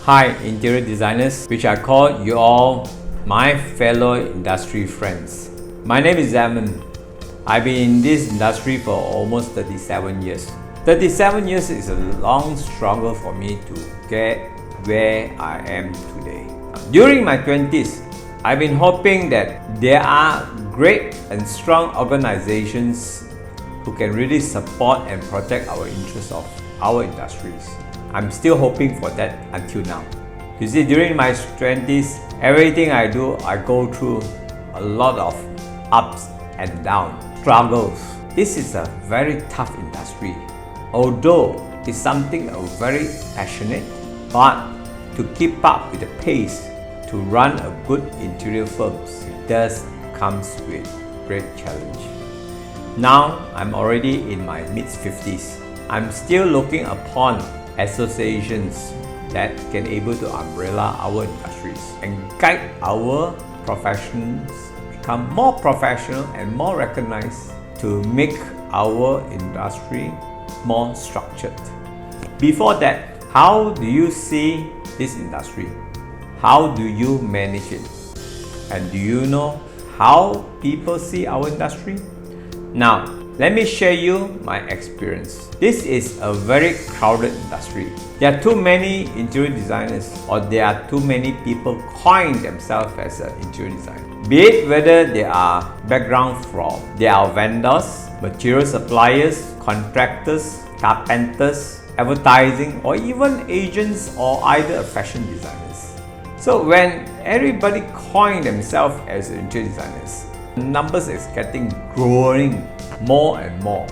Hi interior designers, which I call you all my fellow industry friends. My name is Zaman. I've been in this industry for almost 37 years. 37 years is a long struggle for me to get where I am today. During my 20s, I've been hoping that there are great and strong organizations who can really support and protect our interests of our industries. I'm still hoping for that until now. You see, during my 20s, everything I do, I go through a lot of ups and downs, struggles. This is a very tough industry. Although it's something I'm very passionate, but to keep up with the pace, to run a good interior firm, it does comes with great challenge. Now, I'm already in my mid-50s. I'm still looking upon associations that can able to umbrella our industries and guide our professions become more professional and more recognized to make our industry more structured. Before that, how do you see this industry? How do you manage it? And do you know how people see our industry? Now, let me share you my experience. This is a very crowded industry. There are too many interior designers, or there are too many people calling themselves as an interior designer. Be it whether they are background from, they are vendors, material suppliers, contractors, carpenters, advertising, or even agents or either fashion designers. So when everybody calling themselves as interior designers, the numbers is growing more and more.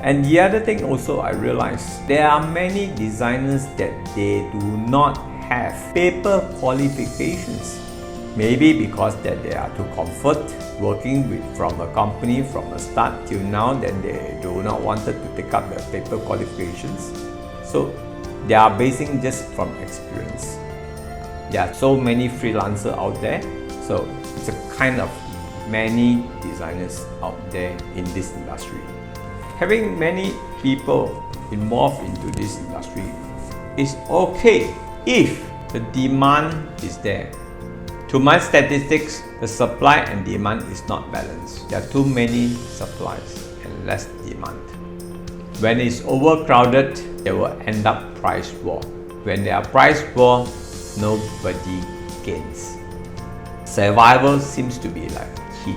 And the other thing also I realized, there are many designers that they do not have paper qualifications. Maybe because that they are too comfort working from a company from the start till now, that they do not wanted to take up the paper qualifications. So they are basing just from experience. There are so many freelancers out there, so it's a kind of many designers out there in this industry. Having many people involved into this industry is okay if the demand is there. To my statistics, the supply and demand is not balanced. There are too many supplies and less demand. When it's overcrowded, there will end up price war. When there are price war, nobody gains. Survival seems to be like key.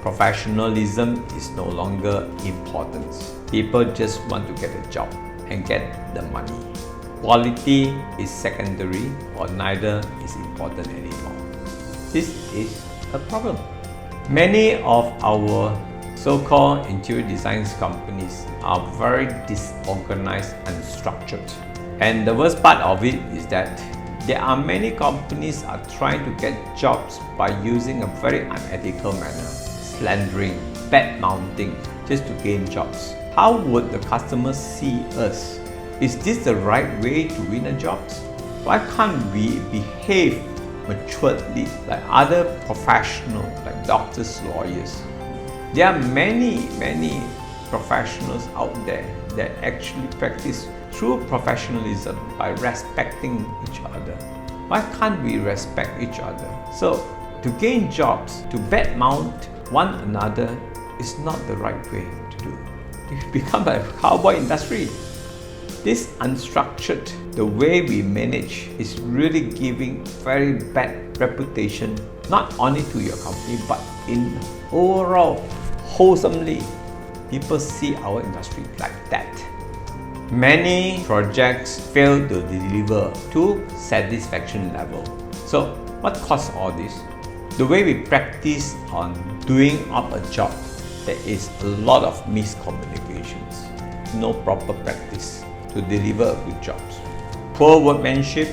Professionalism is no longer important. People just want to get a job and get the money. Quality is secondary or neither is important anymore. This is a problem. Many of our so-called interior design companies are very disorganized and structured. And the worst part of it is that there are many companies are trying to get jobs by using a very unethical manner, slandering, bad mouthing, just to gain jobs. How would the customers see us? Is this the right way to win a job? Why can't we behave maturely like other professionals, like doctors, lawyers? There are many professionals out there that actually practice true professionalism by respecting each other. Why can't we respect each other? So, to gain jobs, to badmouth one another is not the right way to do. It become a cowboy industry. This unstructured, the way we manage is really giving very bad reputation, not only to your company, but in overall, wholesomely. People see our industry like that. Many projects fail to deliver to satisfaction level. So what caused all this? The way we practice on doing up a job, there is a lot of miscommunications, no proper practice to deliver good jobs. Poor workmanship,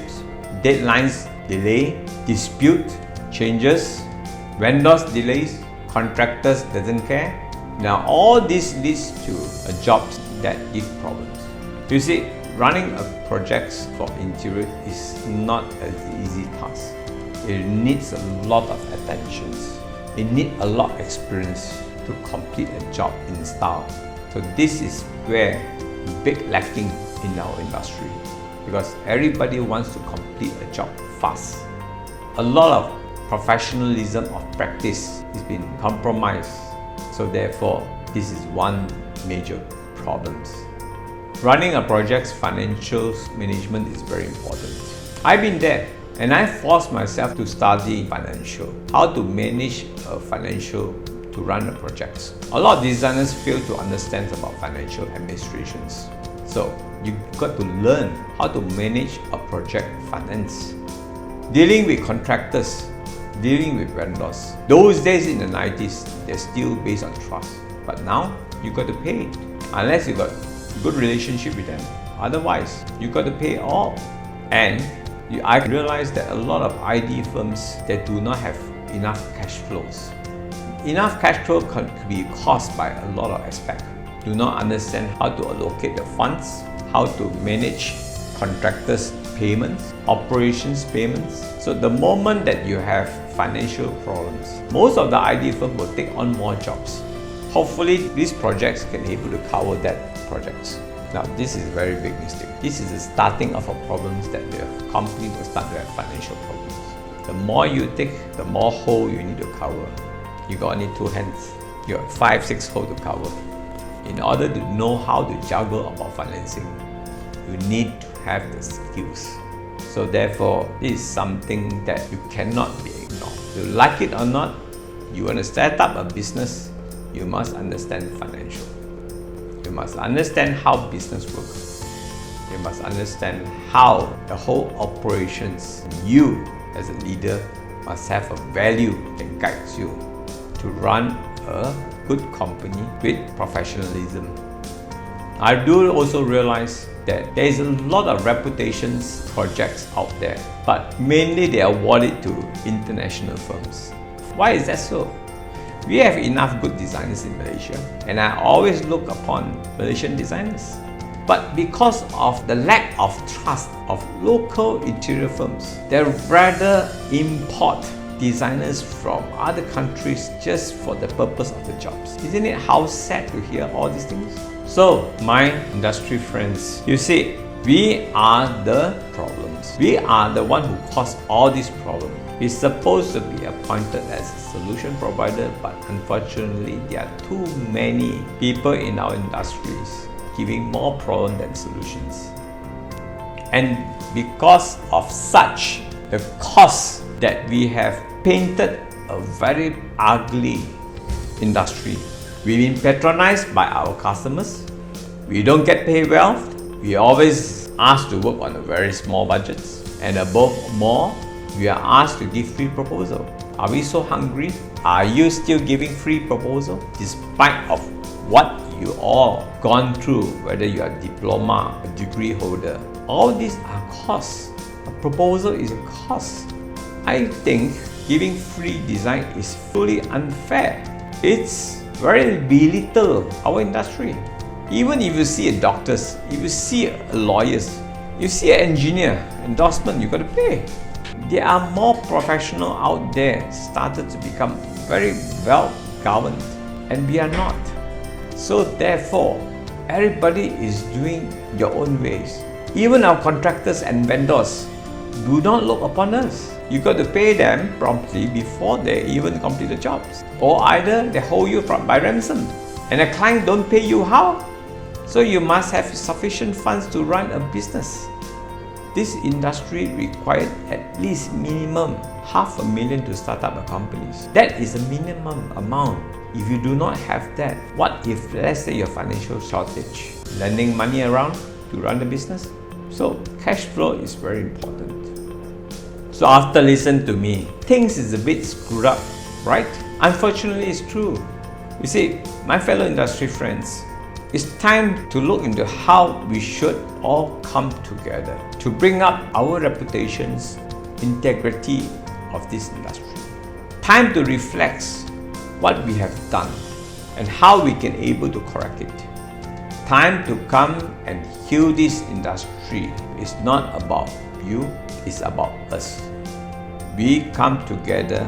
deadlines delay, dispute, changes, vendors delays, contractors doesn't care. Now all this leads to a jobs that give problems. You see, running a project for interior is not an easy task. It needs a lot of attention. It needs a lot of experience to complete a job in style. So this is where big lacking in our industry. because everybody wants to complete a job fast. A lot of professionalism of practice is being compromised. So therefore, this is one major problem. Running a project's financial management is very important. I've been there and I forced myself to study financial, how to manage a financial to run a project. A lot of designers fail to understand about financial administrations. So you got to learn how to manage a project finance. Dealing with contractors, dealing with vendors. Those days in the 90s, they're still based on trust. But now, you got to pay. Unless you got good relationship with them. Otherwise, you got to pay all. And I realized that a lot of ID firms that do not have enough cash flows. Enough cash flow can be caused by a lot of aspects. Do not understand how to allocate the funds, how to manage contractors' payments, operations payments. So the moment that you have financial problems, most of the ID firms will take on more jobs. Hopefully, these projects can be able to cover that projects. Now, this is a very big mistake. This is the starting of a problems that the company will start to have financial problems. The more you take, the more hole you need to cover. You got only 2 hands. You have 5-6 holes to cover. In order to know how to juggle about financing, you need to have the skills. So therefore, this is something that you cannot be ignored. You like it or not, you want to start up a business, you must understand financial. You must understand how business works. You must understand how the whole operations, you as a leader must have a value that guides you to run a good company with professionalism. I do also realize that there is a lot of reputations projects out there, but mainly they are awarded to international firms. Why is that so? We have enough good designers in Malaysia, and I always look upon Malaysian designers. But because of the lack of trust of local interior firms, they rather import designers from other countries just for the purpose of the jobs. Isn't it how sad to hear all these things? So, my industry friends, you see, we are the problems. We are the one who caused all these problems. We're supposed to be appointed as a solution provider, but unfortunately, there are too many people in our industries giving more problems than solutions. And because of such, the cost that we have painted a very ugly industry. We've been patronized by our customers. We don't get paid well. We always asked to work on a very small budgets. And above more, we are asked to give free proposal. Are we so hungry? Are you still giving free proposal? Despite of what you all gone through, whether you are a diploma, a degree holder, all these are costs. A proposal is a cost. I think giving free design is fully unfair. It's very belittle our industry. Even if you see a doctors, if you see a lawyers, you see an engineer, endorsement, you got to pay. There are more professional out there started to become very well governed, and we are not. So therefore, everybody is doing your own ways. Even our contractors and vendors do not look upon us. You got to pay them promptly before they even complete the jobs. Or either they hold you by ransom and the client don't pay you how? So you must have sufficient funds to run a business. This industry required at least minimum $500,000 to start up a company. That is a minimum amount. If you do not have that, what if let's say your financial shortage, lending money around to run the business? So cash flow is very important. So after listening to me, things is a bit screwed up, right? Unfortunately, it's true. You see, my fellow industry friends, it's time to look into how we should all come together to bring up our reputations, integrity of this industry. Time to reflect what we have done and how we can able to correct it. Time to come and heal this industry is not about you, it's about us. We come together.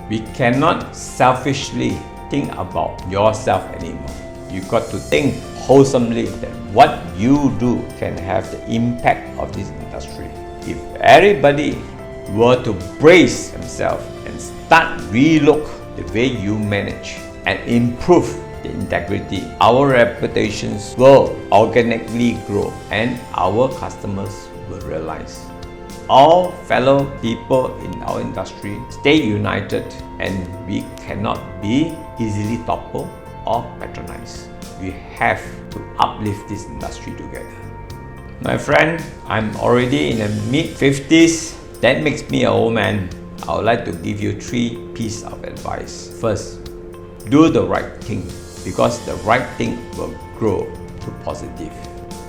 We cannot selfishly think about yourself anymore. You got to think wholesomely that what you do can have the impact of this industry. If everybody were to brace themselves and start relook the way you manage and improve the integrity, our reputations will organically grow and our customers will realize. All fellow people in our industry stay united and we cannot be easily toppled or patronized. We have to uplift this industry together. My friend, I'm already in the mid-50s. That makes me an old man. I would like to give you 3 pieces of advice. First, do the right thing because the right thing will grow to positive.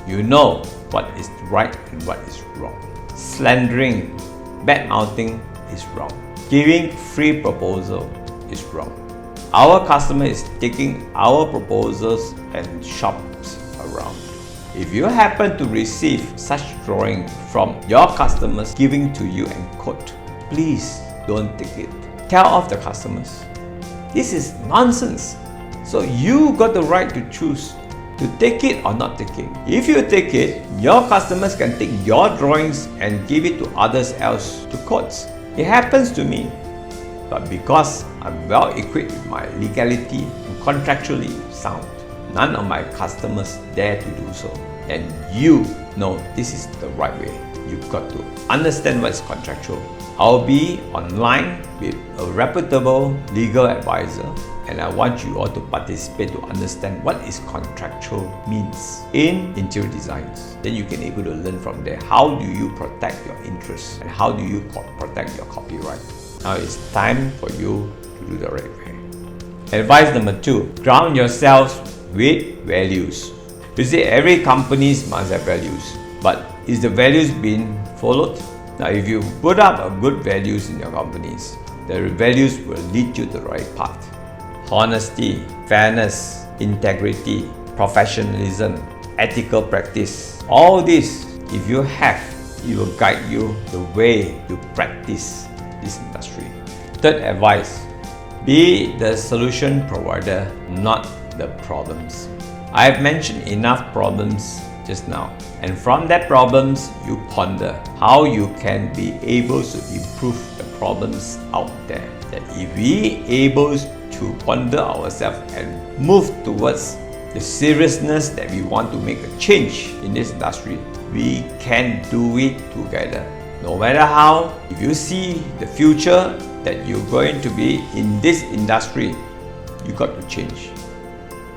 You know what is right and what is wrong. Slandering, bad-mouthing is wrong. Giving free proposal is wrong. Our customer is taking our proposals and shops around. If you happen to receive such drawing from your customers giving to you and quote, please don't take it. Tell off the customers. This is nonsense. So you got the right to choose to take it or not take it. If you take it, your customers can take your drawings and give it to others else to quotes. It happens to me. But because I'm well equipped with my legality and contractually sound, none of my customers dare to do so. And you know this is the right way. You've got to understand what's contractual. I'll be online with a reputable legal advisor and I want you all to participate to understand what is contractual means in interior designs. Then you can able to learn from there. How do you protect your interests and how do you protect your copyright? Now it's time for you to do the right way. Advice number 2, ground yourselves with values. You see, every company must have values, but is the values being followed? Now, if you put up a good values in your companies, the values will lead you to the right path. Honesty, fairness, integrity, professionalism, ethical practice. All this, if you have, it will guide you the way to practice this industry. Third advice, be the solution provider, not the problems. I have mentioned enough problems just now. And from that problems, you ponder how you can be able to improve the problems out there. That if we able to ponder ourselves and move towards the seriousness that we want to make a change in this industry, we can do it together. No matter how, if you see the future that you're going to be in this industry, you got to change.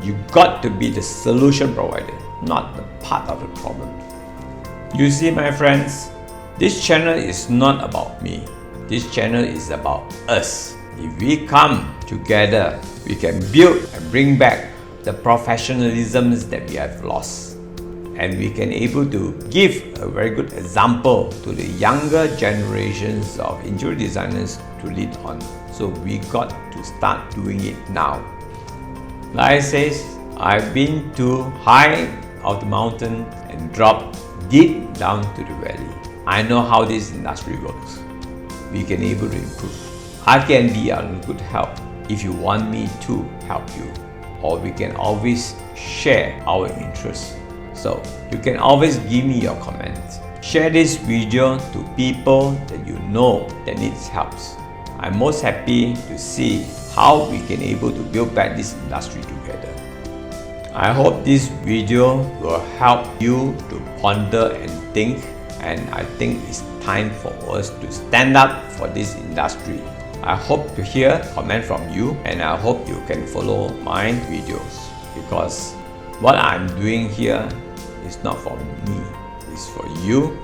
You got to be the solution provider, not the part of the problem. You see, my friends, this channel is not about me. This channel is about us. If we come together, we can build and bring back the professionalisms that we have lost. And we can able to give a very good example to the younger generations of interior designers to lead on. So we got to start doing it now. Like I says, I've been to high of the mountain and dropped deep down to the valley. I know how this industry works. We can able to improve. I can be a good help if you want me to help you. Or we can always share our interests. So you can always give me your comments. Share this video to people that you know that needs help. I'm most happy to see how we can able to build back this industry together. I hope this video will help you to ponder and think, and I think it's time for us to stand up for this industry. I hope to hear comment from you and I hope you can follow my videos because what I'm doing here is not for me, it's for you,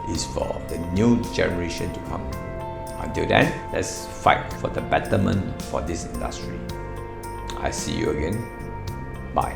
it's for the new generation to come. Until then, let's fight for the betterment for this industry. I see you again. Bye.